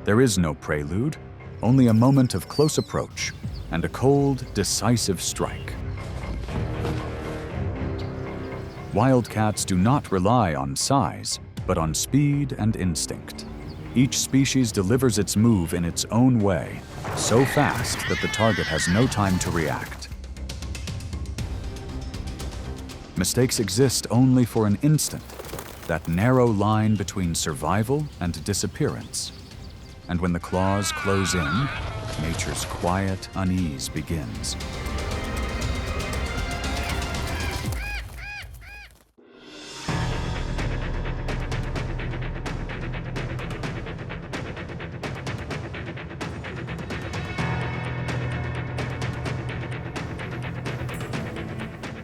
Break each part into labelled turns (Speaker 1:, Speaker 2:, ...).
Speaker 1: There is no prelude, only a moment of close approach and a cold, decisive strike. Wildcats do not rely on size, but on speed and instinct. Each species delivers its move in its own way, so fast that the target has no time to react. Mistakes exist only for an instant, that narrow line between survival and disappearance. And when the claws close in, nature's quiet unease begins.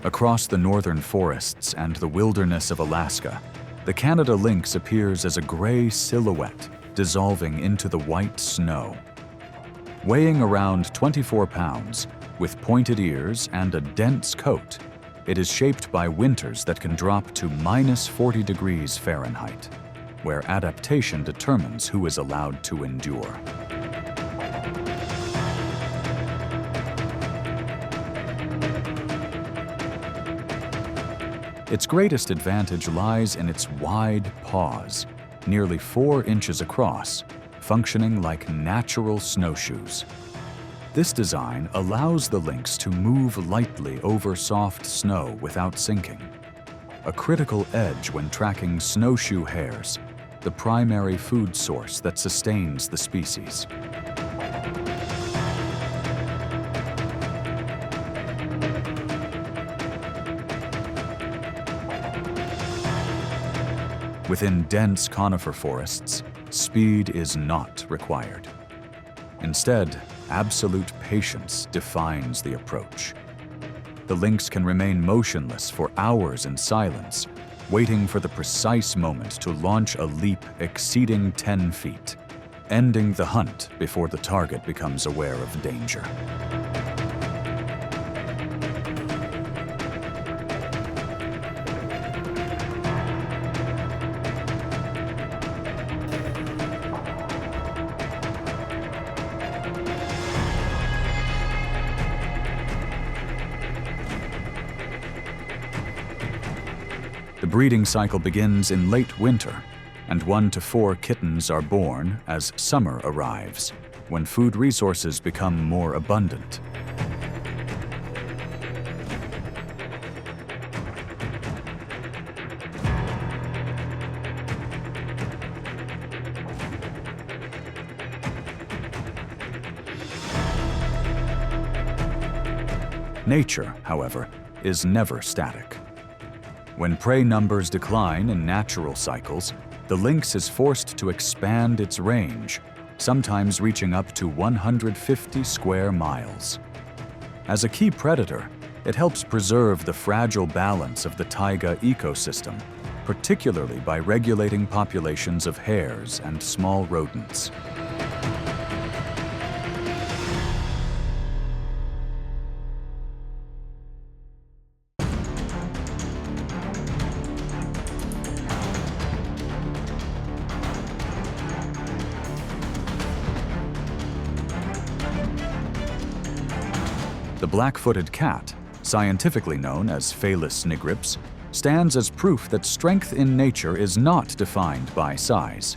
Speaker 1: Across the northern forests and the wilderness of Alaska, the Canada lynx appears as a gray silhouette dissolving into the white snow. Weighing around 24 pounds, with pointed ears and a dense coat, it is shaped by winters that can drop to -40 degrees Fahrenheit, where adaptation determines who is allowed to endure. Its greatest advantage lies in its wide paws, nearly 4 inches across, functioning like natural snowshoes. This design allows the lynx to move lightly over soft snow without sinking, a critical edge when tracking snowshoe hares, the primary food source that sustains the species. Within dense conifer forests, speed is not required. Instead, absolute patience defines the approach. The lynx can remain motionless for hours in silence, waiting for the precise moment to launch a leap exceeding 10 feet, ending the hunt before the target becomes aware of danger. The breeding cycle begins in late winter, and 1 to 4 kittens are born as summer arrives, when food resources become more abundant. Nature, however, is never static. When prey numbers decline in natural cycles, the lynx is forced to expand its range, sometimes reaching up to 150 square miles. As a key predator, it helps preserve the fragile balance of the taiga ecosystem, particularly by regulating populations of hares and small rodents. The black-footed cat, scientifically known as Felis nigrips, stands as proof that strength in nature is not defined by size.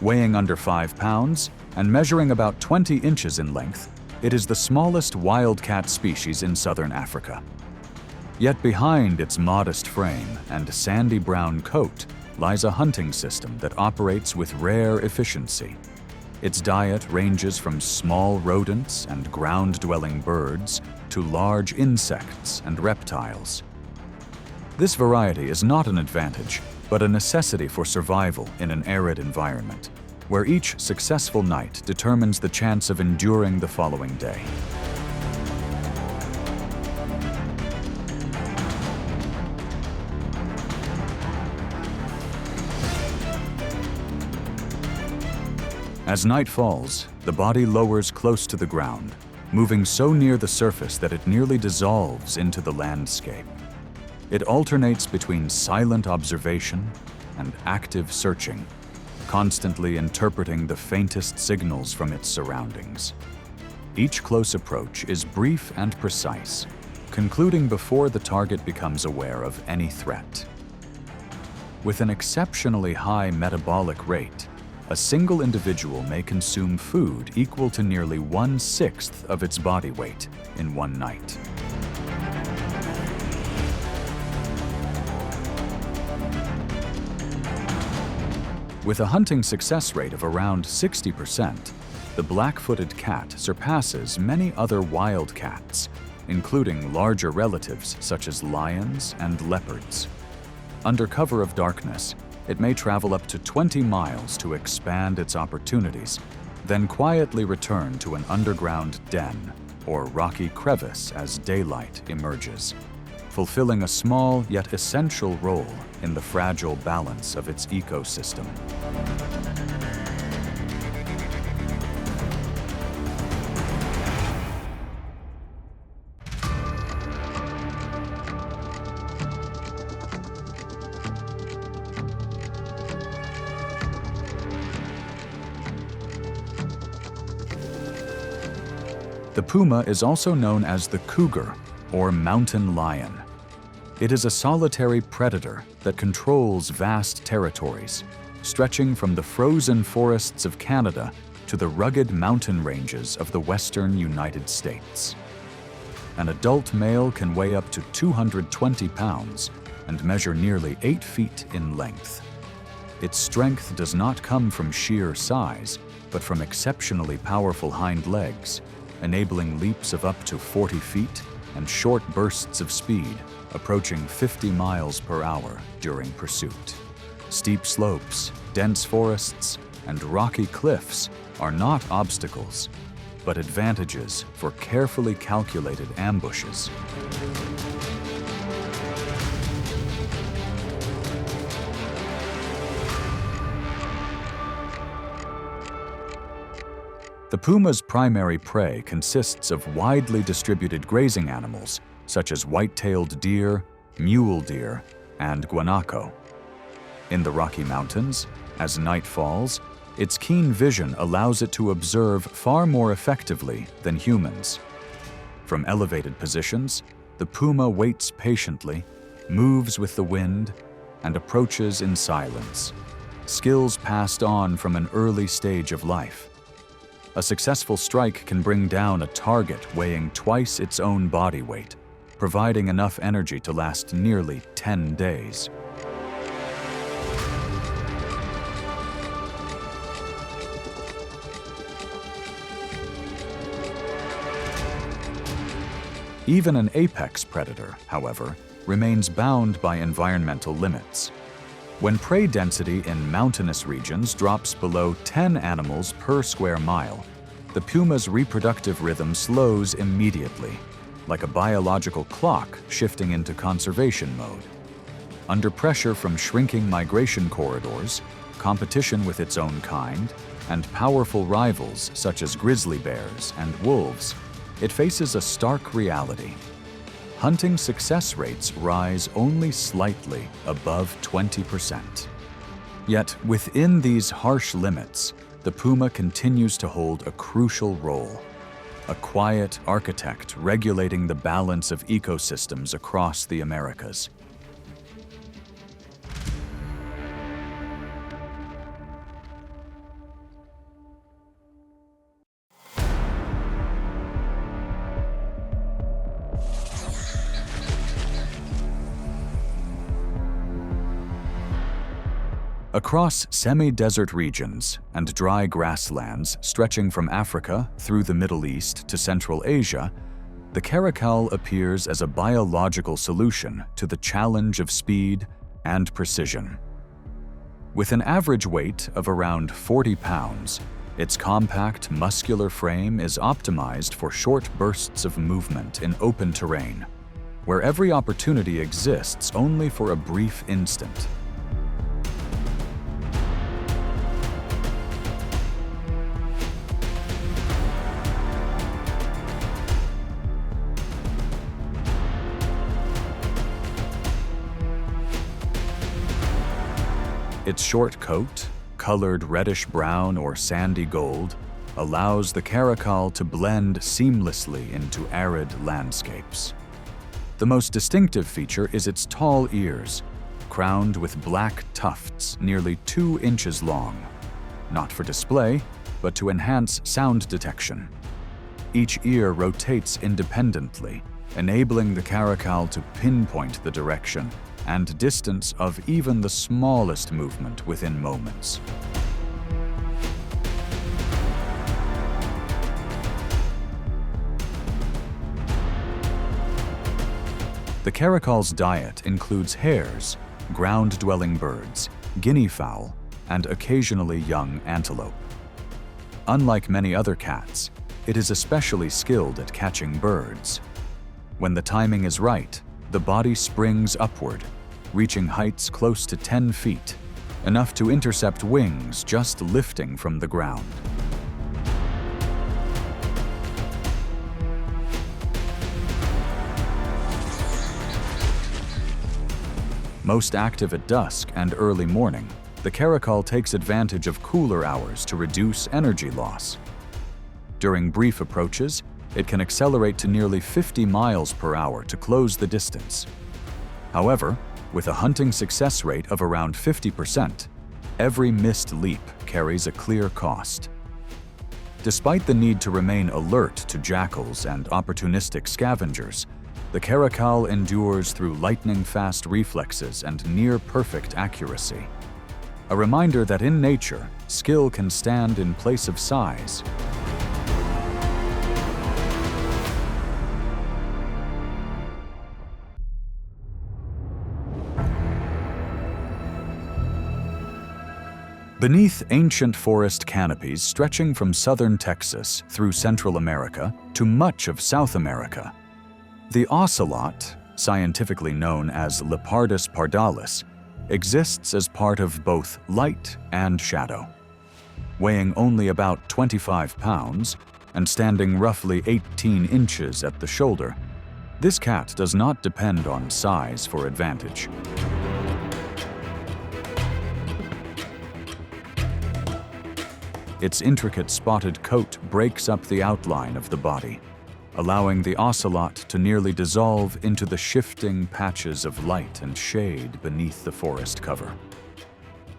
Speaker 1: Weighing under 5 pounds and measuring about 20 inches in length, it is the smallest wildcat species in southern Africa. Yet behind its modest frame and sandy brown coat lies a hunting system that operates with rare efficiency. Its diet ranges from small rodents and ground-dwelling birds to large insects and reptiles. This variety is not an advantage, but a necessity for survival in an arid environment, where each successful night determines the chance of enduring the following day. As night falls, the body lowers close to the ground, moving so near the surface that it nearly dissolves into the landscape. It alternates between silent observation and active searching, constantly interpreting the faintest signals from its surroundings. Each close approach is brief and precise, concluding before the target becomes aware of any threat. With an exceptionally high metabolic rate, a single individual may consume food equal to nearly 1/6 of its body weight in one night. With a hunting success rate of around 60%, the black-footed cat surpasses many other wildcats, including larger relatives such as lions and leopards. Under cover of darkness, it may travel up to 20 miles to expand its opportunities, then quietly return to an underground den or rocky crevice as daylight emerges, fulfilling a small yet essential role in the fragile balance of its ecosystem. The puma is also known as the cougar, or mountain lion. It is a solitary predator that controls vast territories, stretching from the frozen forests of Canada to the rugged mountain ranges of the western United States. An adult male can weigh up to 220 pounds and measure nearly 8 feet in length. Its strength does not come from sheer size, but from exceptionally powerful hind legs, enabling leaps of up to 40 feet and short bursts of speed, approaching 50 miles per hour during pursuit. Steep slopes, dense forests, and rocky cliffs are not obstacles, but advantages for carefully calculated ambushes. The puma's primary prey consists of widely distributed grazing animals, such as white-tailed deer, mule deer, and guanaco. In the Rocky Mountains, as night falls, its keen vision allows it to observe far more effectively than humans. From elevated positions, the puma waits patiently, moves with the wind, and approaches in silence, skills passed on from an early stage of life. A successful strike can bring down a target weighing twice its own body weight, providing enough energy to last nearly 10 days. Even an apex predator, however, remains bound by environmental limits. When prey density in mountainous regions drops below 10 animals per square mile, the puma's reproductive rhythm slows immediately, like a biological clock shifting into conservation mode. Under pressure from shrinking migration corridors, competition with its own kind, and powerful rivals such as grizzly bears and wolves, it faces a stark reality. Hunting success rates rise only slightly above 20%. Yet within these harsh limits, the puma continues to hold a crucial role, a quiet architect regulating the balance of ecosystems across the Americas. Across semi-desert regions and dry grasslands stretching from Africa through the Middle East to Central Asia, the caracal appears as a biological solution to the challenge of speed and precision. With an average weight of around 40 pounds, its compact, muscular frame is optimized for short bursts of movement in open terrain, where every opportunity exists only for a brief instant. Its short coat, colored reddish-brown or sandy gold, allows the caracal to blend seamlessly into arid landscapes. The most distinctive feature is its tall ears, crowned with black tufts nearly 2 inches long, not for display, but to enhance sound detection. Each ear rotates independently, enabling the caracal to pinpoint the direction and distance of even the smallest movement within moments. The caracal's diet includes hares, ground-dwelling birds, guinea fowl, and occasionally young antelope. Unlike many other cats, it is especially skilled at catching birds. When the timing is right, the body springs upward, reaching heights close to 10 feet, enough to intercept wings just lifting from the ground. Most active at dusk and early morning, the caracal takes advantage of cooler hours to reduce energy loss. During brief approaches, it can accelerate to nearly 50 miles per hour to close the distance. However, with a hunting success rate of around 50%, every missed leap carries a clear cost. Despite the need to remain alert to jackals and opportunistic scavengers, the caracal endures through lightning-fast reflexes and near-perfect accuracy. A reminder that in nature, skill can stand in place of size. Beneath ancient forest canopies stretching from southern Texas through Central America to much of South America, the ocelot, scientifically known as Leopardus pardalis, exists as part of both light and shadow. Weighing only about 25 pounds and standing roughly 18 inches at the shoulder, this cat does not depend on size for advantage. Its intricate spotted coat breaks up the outline of the body, allowing the ocelot to nearly dissolve into the shifting patches of light and shade beneath the forest cover.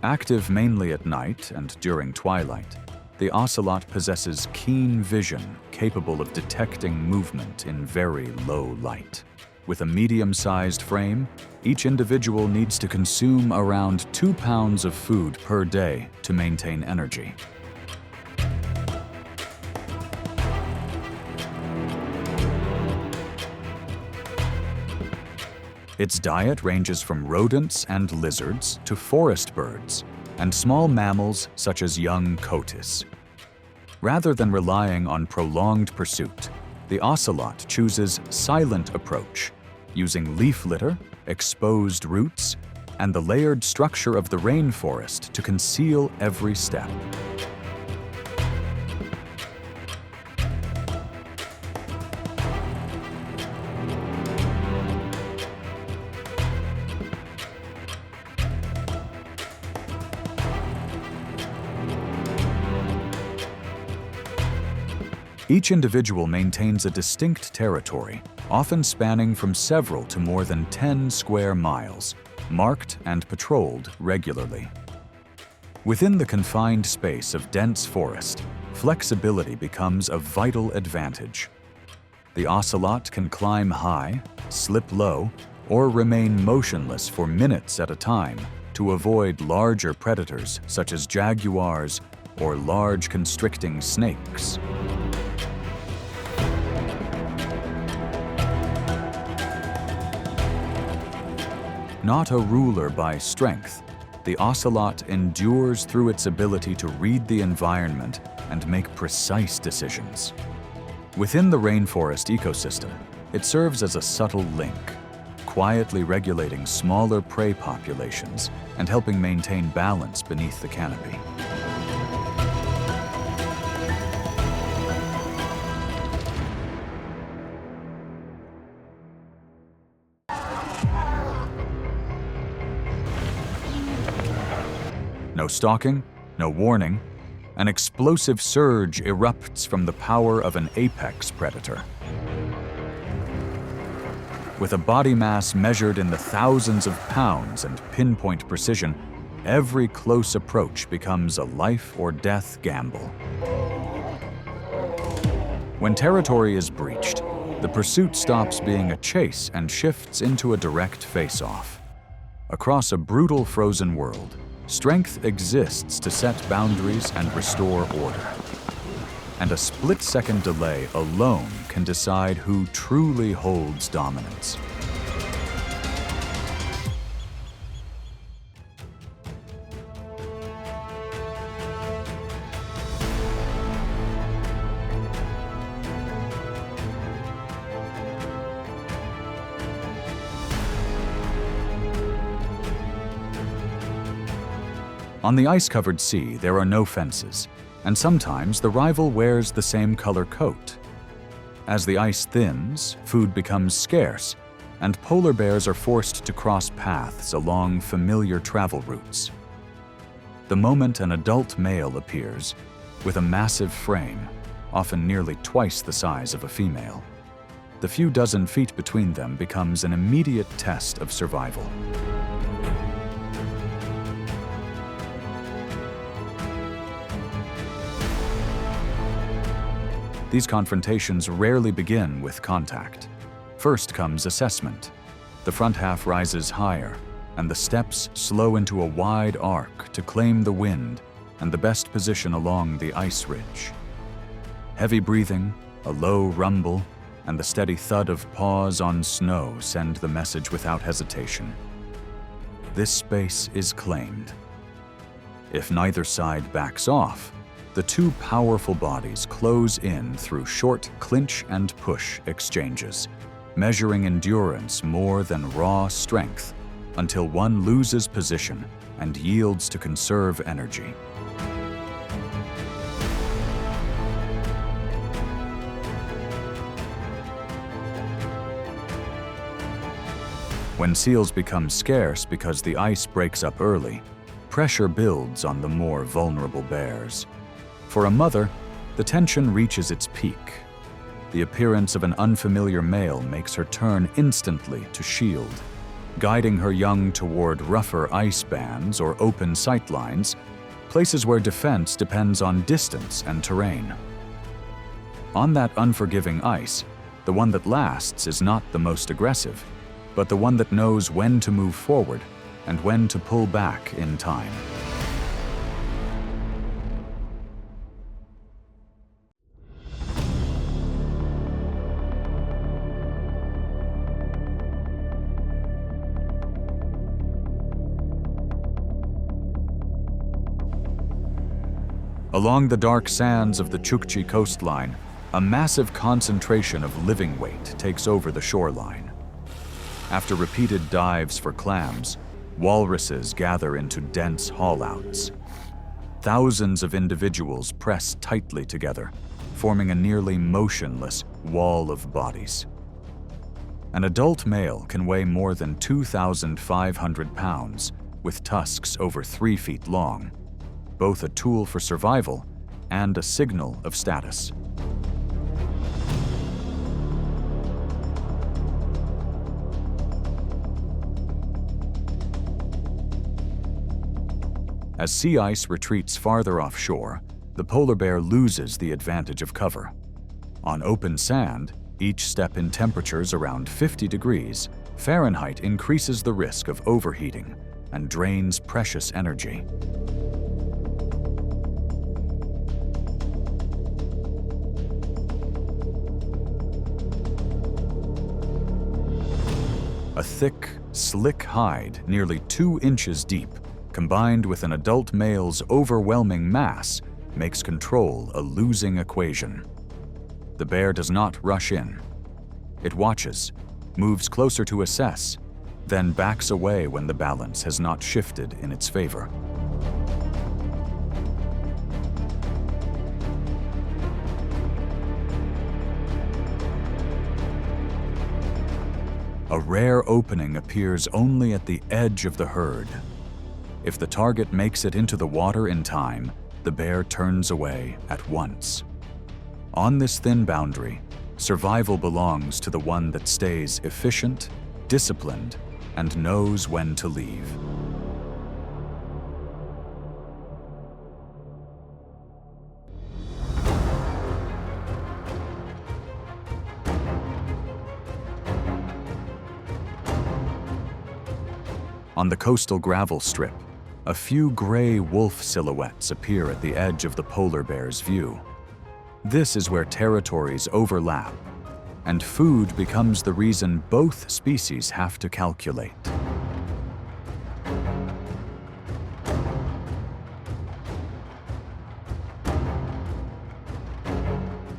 Speaker 1: Active mainly at night and during twilight, the ocelot possesses keen vision capable of detecting movement in very low light. With a medium-sized frame, each individual needs to consume around 2 pounds of food per day to maintain energy. Its diet ranges from rodents and lizards to forest birds and small mammals such as young coatis. Rather than relying on prolonged pursuit, the ocelot chooses silent approach, using leaf litter, exposed roots, and the layered structure of the rainforest to conceal every step. Each individual maintains a distinct territory, often spanning from several to more than 10 square miles, marked and patrolled regularly. Within the confined space of dense forest, flexibility becomes a vital advantage. The ocelot can climb high, slip low, or remain motionless for minutes at a time to avoid larger predators such as jaguars or large constricting snakes. Not a ruler by strength, the ocelot endures through its ability to read the environment and make precise decisions. Within the rainforest ecosystem, it serves as a subtle link, quietly regulating smaller prey populations and helping maintain balance beneath the canopy. No stalking, No warning, an explosive surge erupts from the power of an apex predator. With a body mass measured in the thousands of pounds and pinpoint precision, every close approach becomes a life or death gamble. When territory is breached, the pursuit stops being a chase and shifts into a direct face-off. Across a brutal frozen world, strength exists to set boundaries and restore order. And a split-second delay alone can decide who truly holds dominance. On the ice-covered sea, there are no fences, and sometimes the rival wears the same color coat. As the ice thins, food becomes scarce, and polar bears are forced to cross paths along familiar travel routes. The moment an adult male appears, with a massive frame, often nearly twice the size of a female, the few dozen feet between them becomes an immediate test of survival. These confrontations rarely begin with contact. First comes assessment. The front half rises higher, and the steps slow into a wide arc to claim the wind and the best position along the ice ridge. Heavy breathing, a low rumble, and the steady thud of paws on snow send the message without hesitation. This space is claimed. If neither side backs off, the two powerful bodies close in through short clinch and push exchanges, measuring endurance more than raw strength until one loses position and yields to conserve energy. When seals become scarce because the ice breaks up early, pressure builds on the more vulnerable bears. For a mother, the tension reaches its peak. The appearance of an unfamiliar male makes her turn instantly to shield, guiding her young toward rougher ice bands or open sightlines, places where defense depends on distance and terrain. On that unforgiving ice, the one that lasts is not the most aggressive, but the one that knows when to move forward and when to pull back in time. Along the dark sands of the Chukchi coastline, a massive concentration of living weight takes over the shoreline. After repeated dives for clams, walruses gather into dense haulouts. Thousands of individuals press tightly together, forming a nearly motionless wall of bodies. An adult male can weigh more than 2,500 pounds, with tusks over 3 feet long, both a tool for survival and a signal of status. As sea ice retreats farther offshore, the polar bear loses the advantage of cover. On open sand, each step in temperatures around 50 degrees Fahrenheit increases the risk of overheating and drains precious energy. A thick, slick hide nearly 2 inches deep, combined with an adult male's overwhelming mass, makes control a losing equation. The bear does not rush in. It watches, moves closer to assess, then backs away when the balance has not shifted in its favor. A rare opening appears only at the edge of the herd. If the target makes it into the water in time, the bear turns away at once. On this thin boundary, survival belongs to the one that stays efficient, disciplined, and knows when to leave. On the coastal gravel strip, a few gray wolf silhouettes appear at the edge of the polar bear's view. This is where territories overlap, and food becomes the reason both species have to calculate.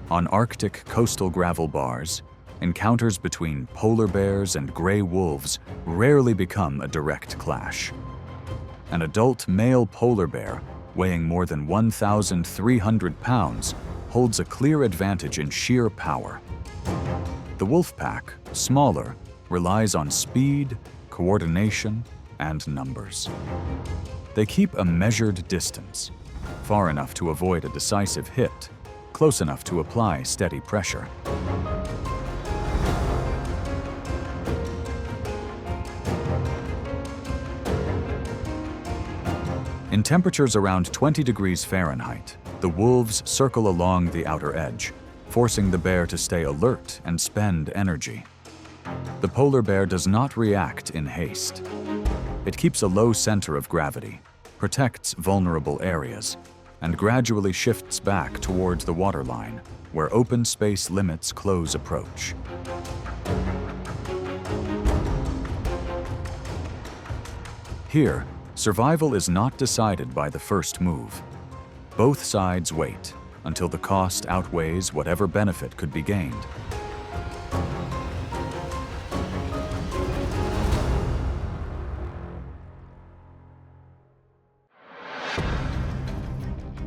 Speaker 1: On Arctic coastal gravel bars, encounters between polar bears and gray wolves rarely become a direct clash. An adult male polar bear, weighing more than 1,300 pounds, holds a clear advantage in sheer power. The Wolfpack, smaller, relies on speed, coordination, and numbers. They keep a measured distance, far enough to avoid a decisive hit, close enough to apply steady pressure. In temperatures around 20 degrees Fahrenheit, the wolves circle along the outer edge, forcing the bear to stay alert and spend energy. The polar bear does not react in haste. It keeps a low center of gravity, protects vulnerable areas, and gradually shifts back towards the waterline, where open space limits close approach. Here, survival is not decided by the first move. Both sides wait until the cost outweighs whatever benefit could be gained.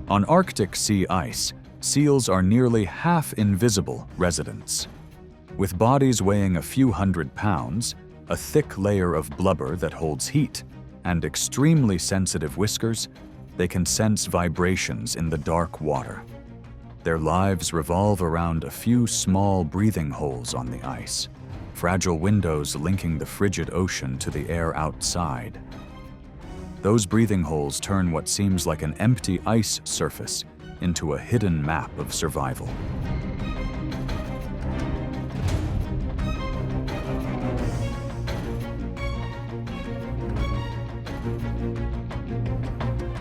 Speaker 1: On Arctic sea ice, seals are nearly half invisible residents. With bodies weighing a few hundred pounds, a thick layer of blubber that holds heat, and extremely sensitive whiskers, they can sense vibrations in the dark water. Their lives revolve around a few small breathing holes on the ice, fragile windows linking the frigid ocean to the air outside. Those breathing holes turn what seems like an empty ice surface into a hidden map of survival.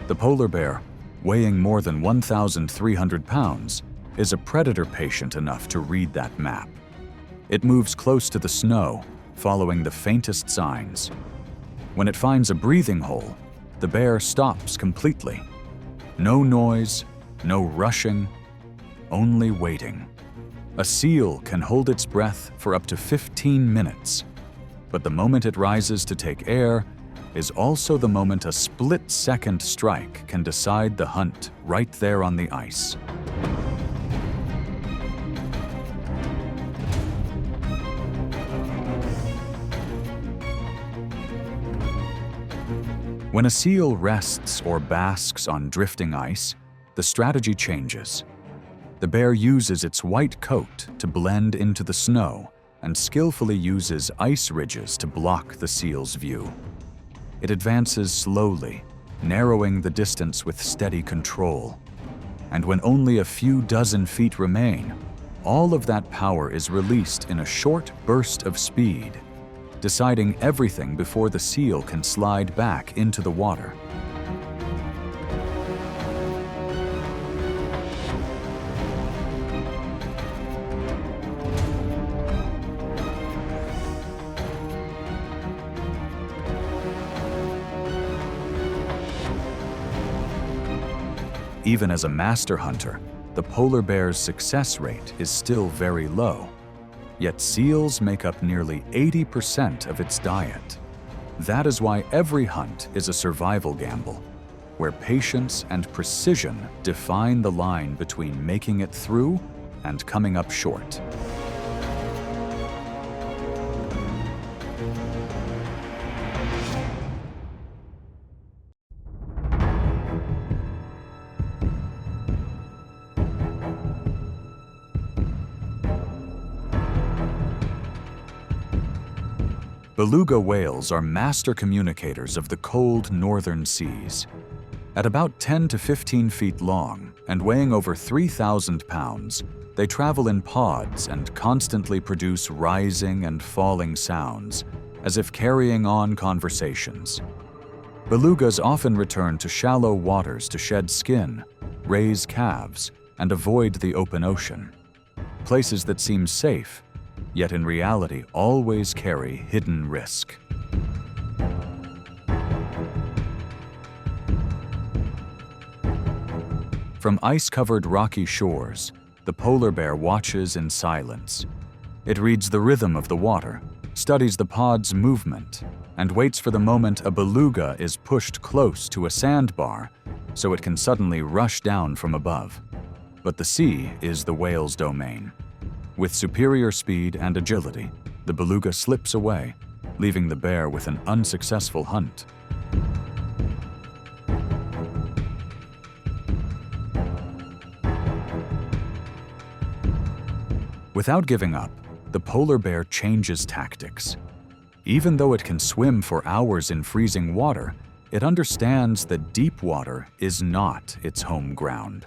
Speaker 1: The polar bear, weighing more than 1,300 pounds, is a predator patient enough to read that map. It moves close to the snow, following the faintest signs. When it finds a breathing hole, the bear stops completely. No noise, no rushing, only waiting. A seal can hold its breath for up to 15 minutes, but the moment it rises to take air is also the moment a split-second strike can decide the hunt right there on the ice. When a seal rests or basks on drifting ice, the strategy changes. The bear uses its white coat to blend into the snow and skillfully uses ice ridges to block the seal's view. It advances slowly, narrowing the distance with steady control. And when only a few dozen feet remain, all of that power is released in a short burst of speed, deciding everything before the seal can slide back into the water. Even as a master hunter, the polar bear's success rate is still very low. Yet seals make up nearly 80% of its diet. That is why every hunt is a survival gamble, where patience and precision define the line between making it through and coming up short. Beluga whales are master communicators of the cold northern seas. At about 10 to 15 feet long and weighing over 3,000 pounds, they travel in pods and constantly produce rising and falling sounds, as if carrying on conversations. Belugas often return to shallow waters to shed skin, raise calves, and avoid the open ocean. Places that seem safe, yet in reality always carry hidden risk. From ice-covered rocky shores, the polar bear watches in silence. It reads the rhythm of the water, studies the pod's movement, and waits for the moment a beluga is pushed close to a sandbar so it can suddenly rush down from above. But the sea is the whale's domain. With superior speed and agility, the beluga slips away, leaving the bear with an unsuccessful hunt. Without giving up, the polar bear changes tactics. Even though it can swim for hours in freezing water, it understands that deep water is not its home ground.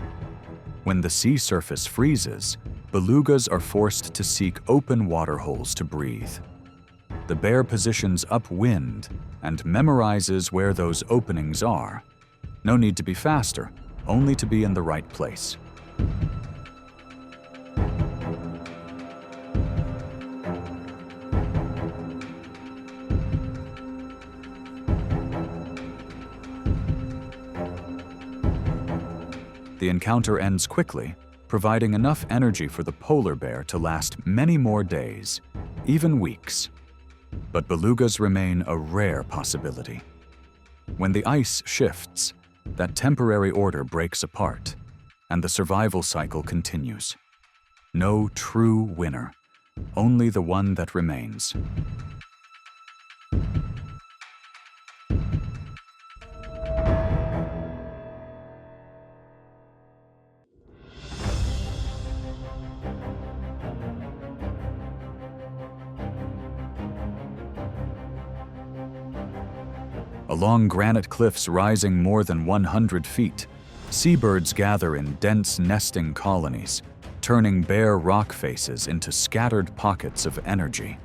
Speaker 1: When the sea surface freezes, belugas are forced to seek open water holes to breathe. The bear positions upwind and memorizes where those openings are. No need to be faster, only to be in the right place. The encounter ends quickly, providing enough energy for the polar bear to last many more days, even weeks. But belugas remain a rare possibility. When the ice shifts, that temporary order breaks apart, and the survival cycle continues. No true winner, only the one that remains. Along granite cliffs rising more than 100 feet, seabirds gather in dense nesting colonies, turning bare rock faces into scattered pockets of energy.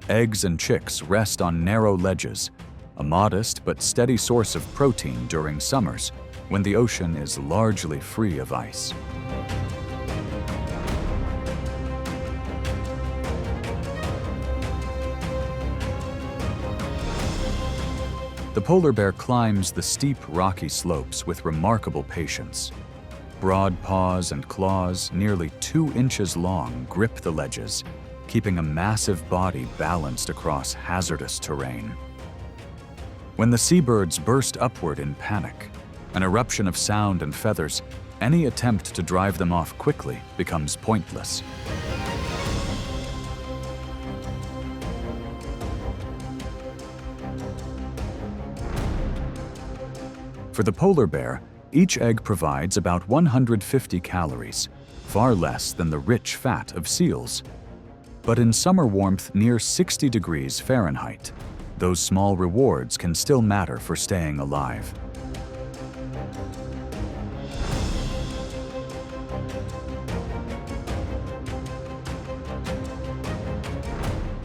Speaker 1: Eggs and chicks rest on narrow ledges, a modest but steady source of protein during summers when the ocean is largely free of ice. The polar bear climbs the steep rocky slopes with remarkable patience. Broad paws and claws, nearly 2 inches long, grip the ledges, keeping a massive body balanced across hazardous terrain. When the seabirds burst upward in panic, an eruption of sound and feathers, any attempt to drive them off quickly becomes pointless. For the polar bear, each egg provides about 150 calories, far less than the rich fat of seals. But in summer warmth near 60 degrees Fahrenheit, those small rewards can still matter for staying alive.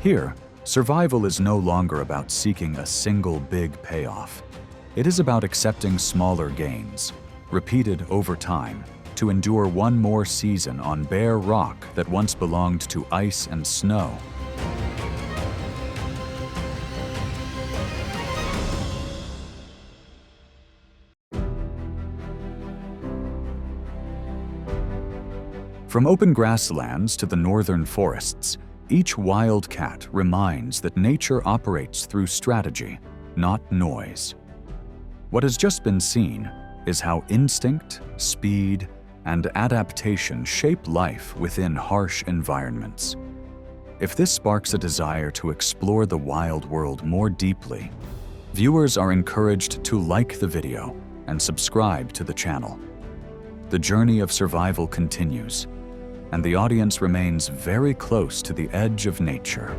Speaker 1: Here, survival is no longer about seeking a single big payoff. It is about accepting smaller gains, repeated over time, to endure one more season on bare rock that once belonged to ice and snow. From open grasslands to the northern forests, each wildcat reminds that nature operates through strategy, not noise. What has just been seen is how instinct, speed, and adaptation shape life within harsh environments. If this sparks a desire to explore the wild world more deeply, viewers are encouraged to like the video and subscribe to the channel. The journey of survival continues, and the audience remains very close to the edge of nature.